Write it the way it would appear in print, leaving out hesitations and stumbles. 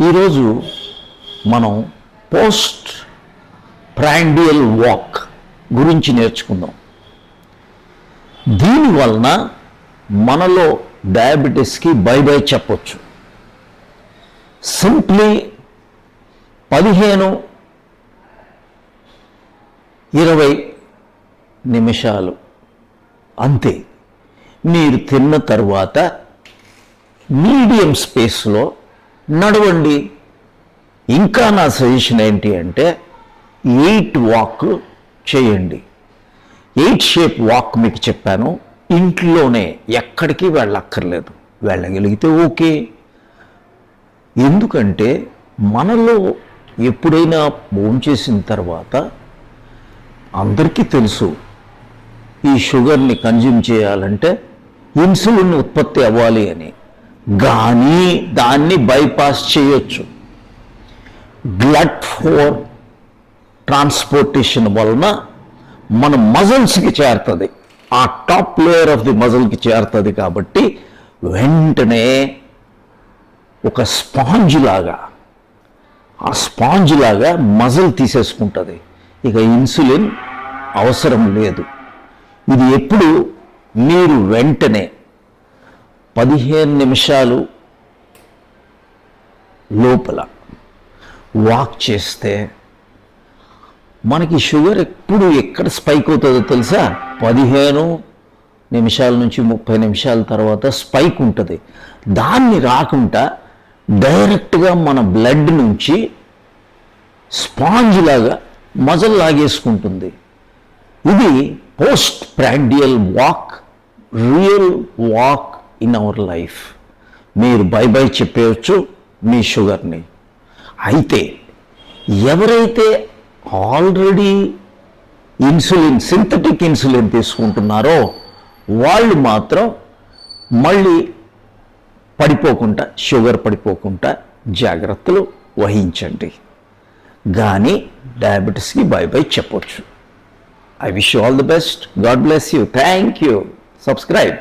ఈరోజు మనం post prandial walk గురించి నేర్చుకుందాం. దీనివలన మనలో డయాబెటీస్కి బై బై చెప్పొచ్చు. సింప్లీ 15-20 నిమిషాలు అంతే. మీరు తిన్న తర్వాత మీడియం స్పేస్లో నడవండి. ఇంకా నా సజెషన్ ఏంటి అంటే 8 వాక్ చేయండి. 8 షేప్ వాక్ మీకు చెప్పాను. ఇంట్లోనే ఎక్కడికి వెళ్ళక్కర్లేదు. వెళ్ళగలిగితే ఓకే. ఎందుకంటే మనలో ఎప్పుడైనా భోంచేసిన తర్వాత అందరికీ తెలుసు ఈ షుగర్ని కన్జ్యూమ్ చేయాలంటే ఇన్సులిన్ ఉత్పత్తి అవ్వాలి అని. కానీ దాన్ని బైపాస్ చేయొచ్చు. బ్లడ్ ఫ్లోర్ ట్రాన్స్పోర్టేషన్ వలన మన మజిల్స్కి చేరుతుంది. ఆ టాప్ లేయర్ ఆఫ్ ది మజిల్కి చేరుతుంది. కాబట్టి వెంటనే ఒక స్పాంజ్ లాగా మజిల్ తీసేసుకుంటుంది. ఇక ఇన్సులిన్ అవసరం లేదు. ఇది ఎప్పుడు మీరు వెంటనే 15 నిమిషాలు లోపల వాక్ చేస్తే మనకి షుగర్ ఎప్పుడు ఎక్కడ స్పైక్ అవుతుందో తెలుసా? 15 నిమిషాల నుంచి 30 నిమిషాల తర్వాత స్పైక్ ఉంటుంది. దాన్ని రాకుండా డైరెక్ట్గా మన బ్లడ్ నుంచి స్పాంజ్ లాగా మజల్ లాగేసుకుంటుంది. ఇది post prandial walk, real walk in our life. మీరు బై బై చెప్పేయచ్చు మీ షుగర్ని. అయితే ఎవరైతే ఆల్రెడీ ఇన్సులిన్, సింథటిక్ ఇన్సులిన్ తీసుకుంటున్నారో వాళ్ళు మాత్రం మళ్ళీ పడిపోకుండా, షుగర్ పడిపోకుండా జాగ్రత్తలు వహించండి. కానీ డయాబెటీస్కి బై బై చెప్పొచ్చు. I wish you all the best. God bless you. Thank you. Subscribe.